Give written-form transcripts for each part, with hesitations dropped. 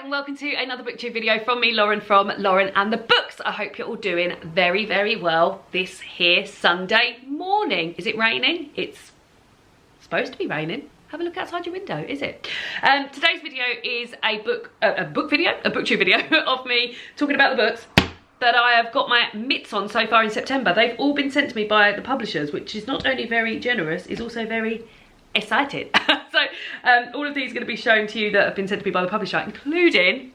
and welcome to another booktube video from me, Lauren, from Lauren and the Books. I hope you're all doing very, very well this here Sunday morning. Is it raining? It's supposed to be raining. Have a look outside your window, is it? Today's video is a booktube video of me talking about the books that I have got my mitts on so far in September. They've all been sent to me by the publishers, which is not only very generous, is also very excited. So all of these are going to be shown to you that have been sent to me by the publisher, including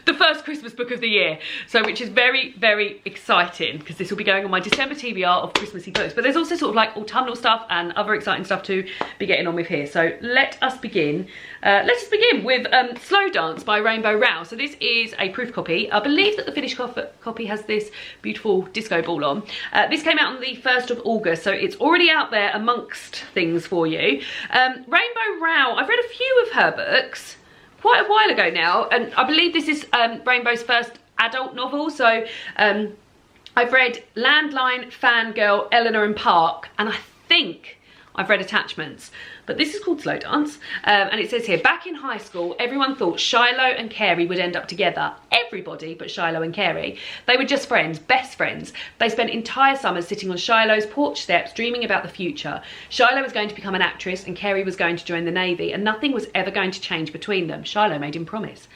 the first Christmas book of the year, so which is very, very exciting because this will be going on my December TBR of Christmassy books. But there's also sort of like autumnal stuff and other exciting stuff to be getting on with here. So let us begin. Let's just begin with Slow Dance by Rainbow Rowell. So this is a proof copy. I believe that the finished copy has this beautiful disco ball on. This came out on the 1st of August, so it's already out there amongst things for you. Rainbow Rowell, I've read a few of her books quite a while ago now, and I believe this is Rainbow's first adult novel. So I've read Landline, Fangirl, Eleanor and Park, and I think I've read Attachments, but this is called Slow Dance. And it says here, back in high school, everyone thought Shiloh and Carey would end up together. Everybody but Shiloh and Carey. They were just friends, best friends. They spent entire summers sitting on Shiloh's porch steps, dreaming about the future. Shiloh was going to become an actress and Carey was going to join the Navy, and nothing was ever going to change between them. Shiloh made him promise.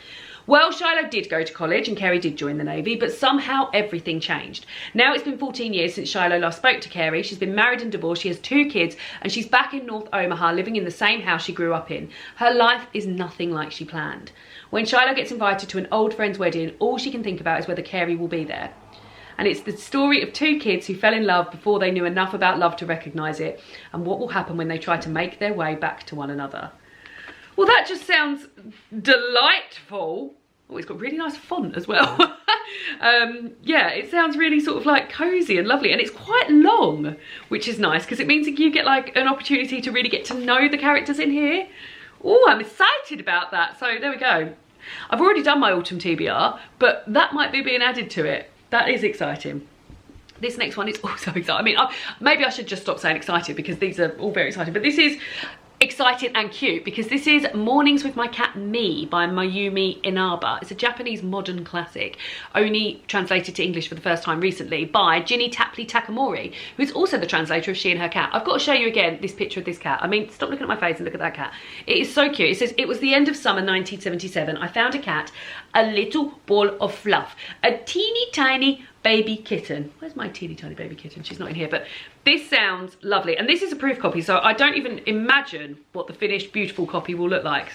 Well, Shiloh did go to college and Carey did join the Navy, but somehow everything changed. Now it's been 14 years since Shiloh last spoke to Carey. She's been married and divorced, she has 2 kids, and she's back in North Omaha living in the same house she grew up in. Her life is nothing like she planned. When Shiloh gets invited to an old friend's wedding, all she can think about is whether Carey will be there. And it's the story of 2 kids who fell in love before they knew enough about love to recognise it, and what will happen when they try to make their way back to one another. Well, that just sounds delightful. Oh, it's got really nice font as well. Yeah, it sounds really sort of like cozy and lovely, and it's quite long, which is nice because it means that you get like an opportunity to really get to know the characters in here. Oh, I'm excited about that. So there we go. I've already done my autumn TBR, but that might be being added to it. That is exciting. This next one is also exciting. I mean, maybe I should just stop saying excited because these are all very exciting, but this is exciting and cute because this is Mornings with My Cat Mii by Mayumi Inaba. It's a Japanese modern classic, only translated to English for the first time recently by Ginny Tapley Takamori, who's also the translator of She and Her Cat. I've got to show you again this picture of this cat. I mean, stop looking at my face and look at that cat. It is so cute. It says, it was the end of summer 1977. I found a cat, a little ball of fluff, a teeny tiny baby kitten. Where's my teeny tiny baby kitten? She's not in here, but this sounds lovely. And this is a proof copy, so I don't even imagine what the finished beautiful copy will look like.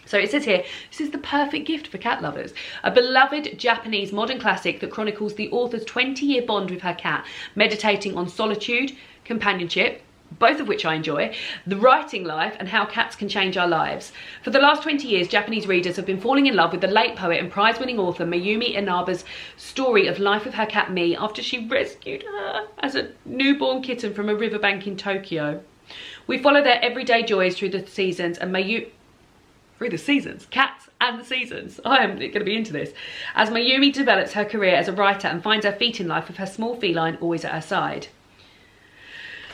So it says here, this is the perfect gift for cat lovers. A beloved Japanese modern classic that chronicles the author's 20-year bond with her cat, meditating on solitude, companionship, both of which I enjoy, the writing life, and how cats can change our lives. For the last 20 years, Japanese readers have been falling in love with the late poet and prize-winning author Mayumi Inaba's story of life with her cat Mii after she rescued her as a newborn kitten from a riverbank in Tokyo. We follow their everyday joys through the seasons, and cats and the seasons. I am going to be into this. As Mayumi develops her career as a writer and finds her feet in life with her small feline always at her side.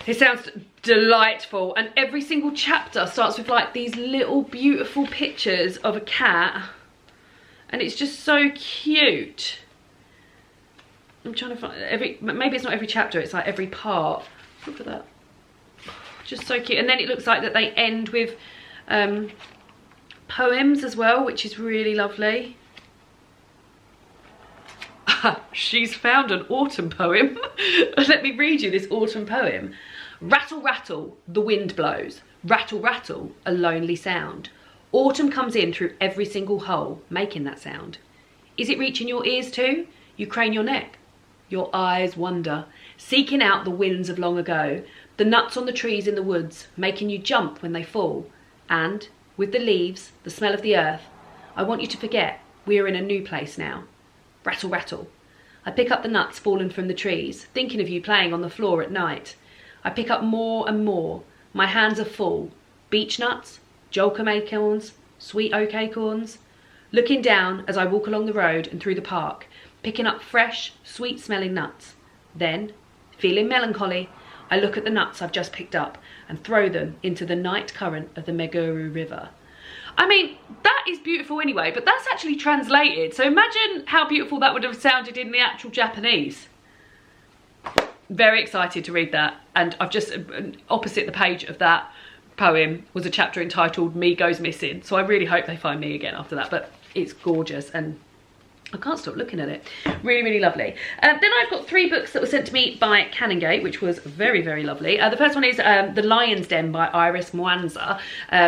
It sounds delightful, and every single chapter starts with like these little beautiful pictures of a cat, and it's just so cute. I'm trying to find maybe it's not every chapter, it's like every part. Look at that. Just so cute. And then it looks like that they end with poems as well, which is really lovely. She's found an autumn poem. Let me read you this autumn poem. Rattle, rattle, the wind blows. Rattle, rattle, a lonely sound. Autumn comes in through every single hole, making that sound. Is it reaching your ears too? You crane your neck. Your eyes wander, seeking out the winds of long ago. The nuts on the trees in the woods, making you jump when they fall. And, with the leaves, the smell of the earth, I want you to forget we are in a new place now. Rattle, rattle. I pick up the nuts fallen from the trees, thinking of you playing on the floor at night. I pick up more and more. My hands are full. Beech nuts, jolcom acorns, sweet oak acorns. Looking down as I walk along the road and through the park, picking up fresh, sweet-smelling nuts. Then, feeling melancholy, I look at the nuts I've just picked up and throw them into the night current of the Meguro River. I mean, that is beautiful anyway, but that's actually translated. So imagine how beautiful that would have sounded in the actual Japanese. Very excited to read that. And I've just, opposite the page of that poem was a chapter entitled Me Goes Missing. So I really hope they find me again after that, but it's gorgeous and I can't stop looking at it. Really, really lovely. Then I've got 3 books that were sent to me by Canongate, which was very, very lovely. The first one is The Lion's Den by Iris Mwanza,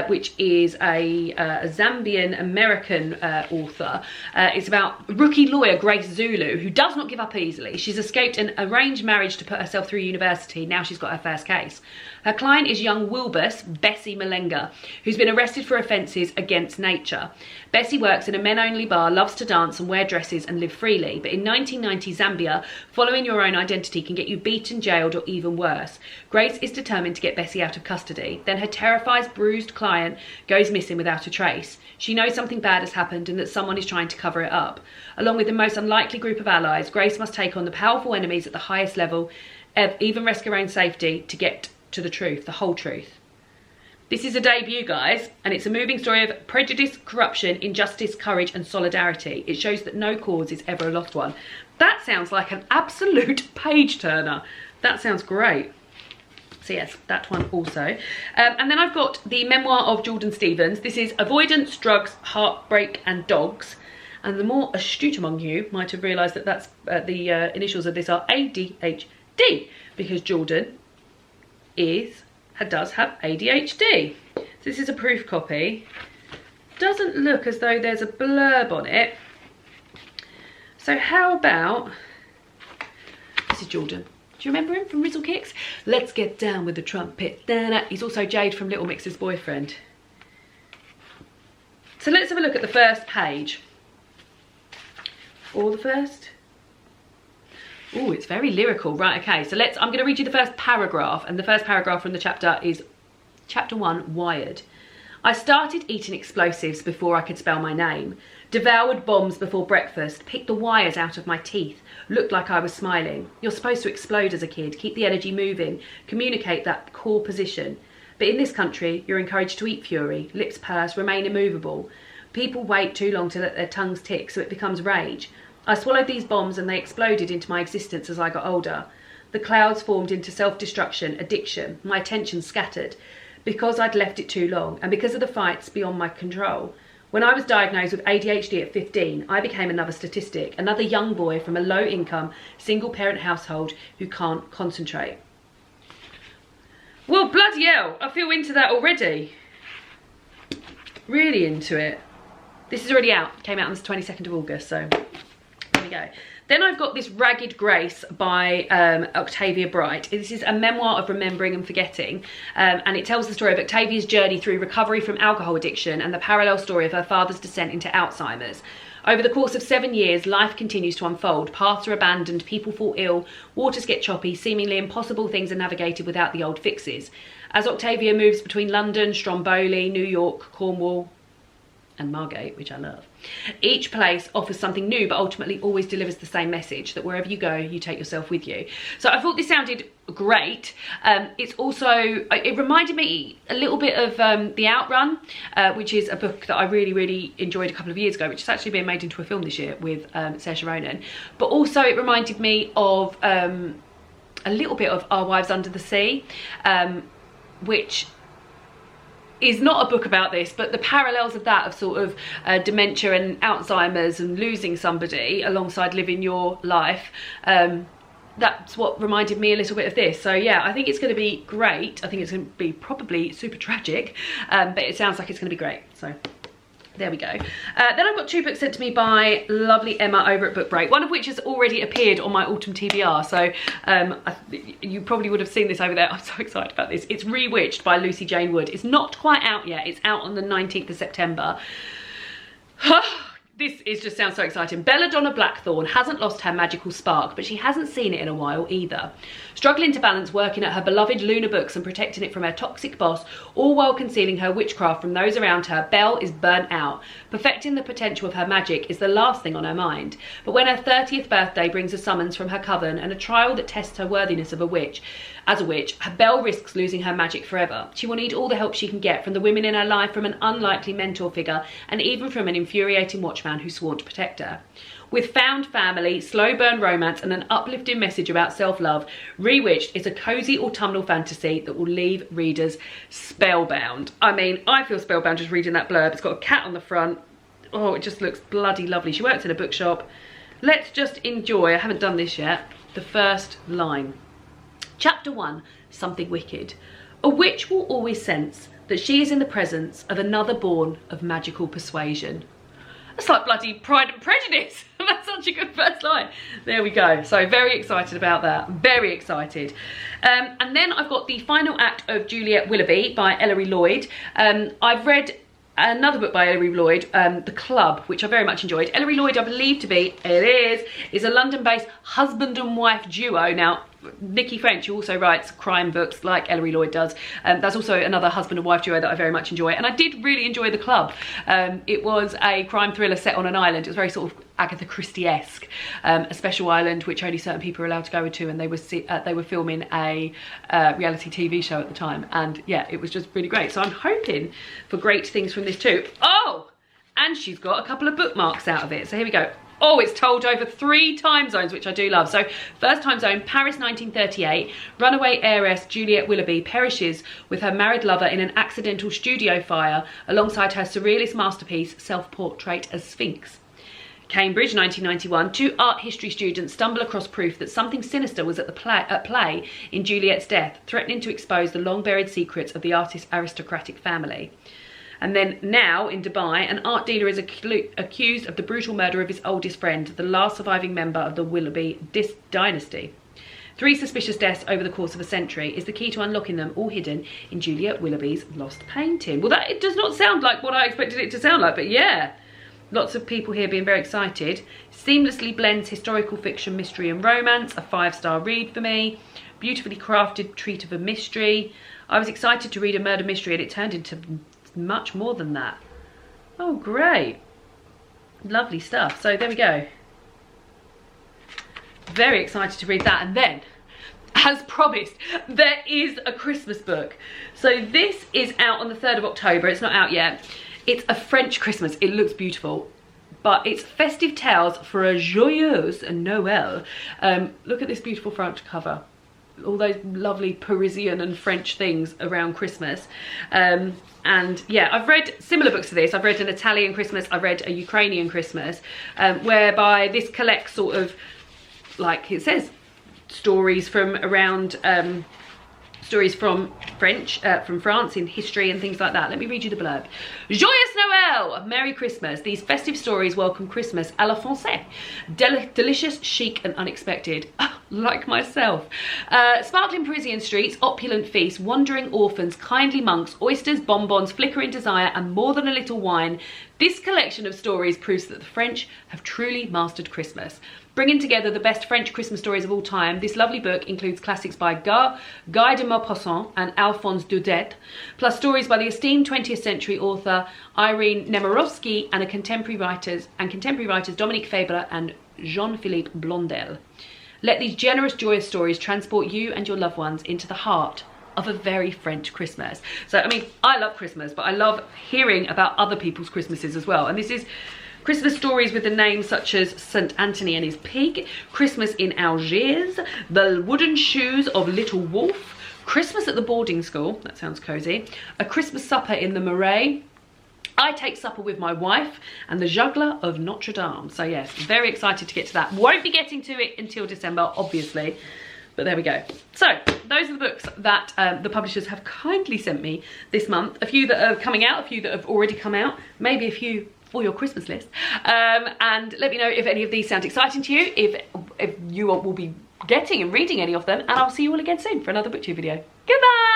which is a Zambian-American author. It's about rookie lawyer Grace Zulu, who does not give up easily. She's escaped an arranged marriage to put herself through university. Now she's got her first case. Her client is young Wilbus, Bessie Malenga, who's been arrested for offences against nature. Bessie works in a men-only bar, loves to dance and wear dresses and live freely. But in 1990 Zambia, following your own identity can get you beaten, jailed or even worse. Grace is determined to get Bessie out of custody. Then her terrified, bruised client goes missing without a trace. She knows something bad has happened and that someone is trying to cover it up. Along with the most unlikely group of allies, Grace must take on the powerful enemies at the highest level, even risk her own safety to get to the truth, the whole truth. This is a debut, guys, and it's a moving story of prejudice, corruption, injustice, courage and solidarity. It shows that no cause is ever a lost one. That sounds like an absolute page turner. That sounds great. So yes, that one also. And then I've got the memoir of Jordan Stevens. This is Avoidance, Drugs, Heartbreak and Dogs. And the more astute among you might have realised that that's the initials of this are ADHD, because Jordan does have ADHD. So this is a proof copy. Doesn't look as though there's a blurb on it. So how about, this is Jordan. Do you remember him from Rizzle Kicks? Let's get down with the trumpet. Da-da. He's also Jade from Little Mix's boyfriend. So let's have a look at the first page. Or the first. Oh, it's very lyrical. Right, okay, so I'm going to read you the first paragraph, and the first paragraph from the chapter is chapter 1, Wired. I started eating explosives before I could spell my name, devoured bombs before breakfast, picked the wires out of my teeth, looked like I was smiling. You're supposed to explode as a kid, keep the energy moving, communicate that core position. But in this country, you're encouraged to eat fury, lips purse, remain immovable. People wait too long to let their tongues tick, so it becomes rage. I swallowed these bombs and they exploded into my existence as I got older. The clouds formed into self-destruction, addiction, my attention scattered, because I'd left it too long and because of the fights beyond my control. When I was diagnosed with ADHD at 15, I became another statistic, another young boy from a low-income, single-parent household who can't concentrate. Well, bloody hell, I feel into that already. Really into it. This is already out, came out on the 22nd of August, so there we go. Then I've got this Ragged Grace by Octavia Bright. This is a memoir of remembering and forgetting, and it tells the story of Octavia's journey through recovery from alcohol addiction and the parallel story of her father's descent into Alzheimer's. Over the course of 7 years, life continues to unfold. Paths are abandoned, people fall ill, waters get choppy, seemingly impossible things are navigated without the old fixes. As Octavia moves between London, Stromboli, New York, Cornwall, and Margate, which I love. Each place offers something new, but ultimately always delivers the same message, that wherever you go, you take yourself with you. So I thought this sounded great. It's also, it reminded me a little bit of The Outrun, which is a book that I really, really enjoyed a couple of years ago, which has actually been made into a film this year with Saoirse Ronan. But also it reminded me of a little bit of Our Wives Under the Sea, which is not a book about this, but the parallels of that, of sort of dementia and Alzheimer's and losing somebody alongside living your life, that's what reminded me a little bit of this. So yeah, I think it's going to be great. I think it's going to be probably super tragic, but it sounds like it's going to be great. So there we go. Then I've got 2 books sent to me by lovely Emma over at Book Break, one of which has already appeared on my autumn TBR, so you probably would have seen this over there. I'm so excited about this. It's Rewitched by Lucy Jane Wood. It's not quite out yet. It's out on the 19th of September. This just sounds so exciting. Belladonna Blackthorn hasn't lost her magical spark, but she hasn't seen it in a while either. Struggling to balance working at her beloved Luna Books and protecting it from her toxic boss, all while concealing her witchcraft from those around her, Belle is burnt out. Perfecting the potential of her magic is the last thing on her mind. But when her 30th birthday brings a summons from her coven and a trial that tests her worthiness of a witch, As a witch, Belle risks losing her magic forever. She will need all the help she can get from the women in her life, from an unlikely mentor figure, and even from an infuriating watchman who's sworn to protect her. With found family, slow burn romance, and an uplifting message about self-love, Rewitched is a cosy autumnal fantasy that will leave readers spellbound. I mean, I feel spellbound just reading that blurb. It's got a cat on the front. Oh, it just looks bloody lovely. She works in a bookshop. Let's just enjoy, I haven't done this yet, the first line. Chapter 1, Something Wicked. A witch will always sense that she is in the presence of another born of magical persuasion. That's like bloody Pride and Prejudice. That's such a good first line. There we go. So very excited about that. Very excited. And then I've got the Final Act of Juliet Willoughby by Ellery Lloyd. I've read another book by Ellery Lloyd, The Club, which I very much enjoyed. Ellery Lloyd, I believe to be, is a London-based husband and wife duo. Now, Nikki French, who also writes crime books like Ellery Lloyd does, that's also another husband and wife duo that I very much enjoy. And I did really enjoy The Club. It was a crime thriller set on an island. It was very sort of Agatha Christie-esque, a special island which only certain people are allowed to go to, and they were filming a reality TV show at the time. And yeah, it was just really great. So I'm hoping for great things from this too. Oh, and she's got a couple of bookmarks out of it. So here we go. Oh, it's told over 3 time zones, which I do love. So, first time zone, Paris 1938. Runaway heiress Juliette Willoughby perishes with her married lover in an accidental studio fire alongside her surrealist masterpiece, Self-Portrait as Sphinx. Cambridge 1991. 2 art history students stumble across proof that something sinister was at play in Juliette's death, threatening to expose the long-buried secrets of the artist's aristocratic family. And then now in Dubai, an art dealer is accused of the brutal murder of his oldest friend, the last surviving member of the Willoughby dynasty. 3 suspicious deaths over the course of a century is the key to unlocking them, all hidden in Juliette Willoughby's lost painting. Well, it does not sound like what I expected it to sound like, but yeah. Lots of people here being very excited. Seamlessly blends historical fiction, mystery and romance. A 5-star read for me. Beautifully crafted treat of a mystery. I was excited to read a murder mystery and it turned into much more than that. Oh, great. Lovely stuff. So there we go. Very excited to read that. And then, as promised, there is a Christmas book. So this is out on the 3rd of October. It's not out yet. It's a French Christmas. It looks beautiful. But it's Festive Tales for a Joyeuse Noël. Look at this beautiful front cover. All those lovely Parisian and French things around Christmas. And yeah, I've read similar books to this. I've read an Italian Christmas, I've read a Ukrainian Christmas, whereby this collects sort of, like it says, stories from around, stories from from France in history and things like that. Let me read you the blurb. Joyous Noël! Merry Christmas. These festive stories welcome Christmas à la française. Delicious, chic and unexpected. Like myself. Sparkling Parisian streets, opulent feasts, wandering orphans, kindly monks, oysters, bonbons, flickering desire and more than a little wine. This collection of stories proves that the French have truly mastered Christmas. Bringing together the best French Christmas stories of all time, this lovely book includes classics by Guy de Maupassant and Alphonse Daudet, plus stories by the esteemed 20th century author Irene Nemirovsky and contemporary writers Dominique Fabre and Jean-Philippe Blondel. Let these generous, joyous stories transport you and your loved ones into the heart of a very French Christmas. So, I mean, I love Christmas, but I love hearing about other people's Christmases as well. And this is Christmas stories with the names such as St. Anthony and his pig, Christmas in Algiers, The Wooden Shoes of Little Wolf, Christmas at the boarding school, that sounds cozy, A Christmas Supper in the Marais, I Take Supper with My Wife, and The Juggler of Notre Dame. So yes, very excited to get to that. Won't be getting to it until December, obviously, but there we go. So those are the books that the publishers have kindly sent me this month. A few that are coming out, a few that have already come out, maybe a few for your Christmas list. And let me know if any of these sound exciting to you, if you will be getting and reading any of them, and I'll see you all again soon for another BookTube video. Goodbye!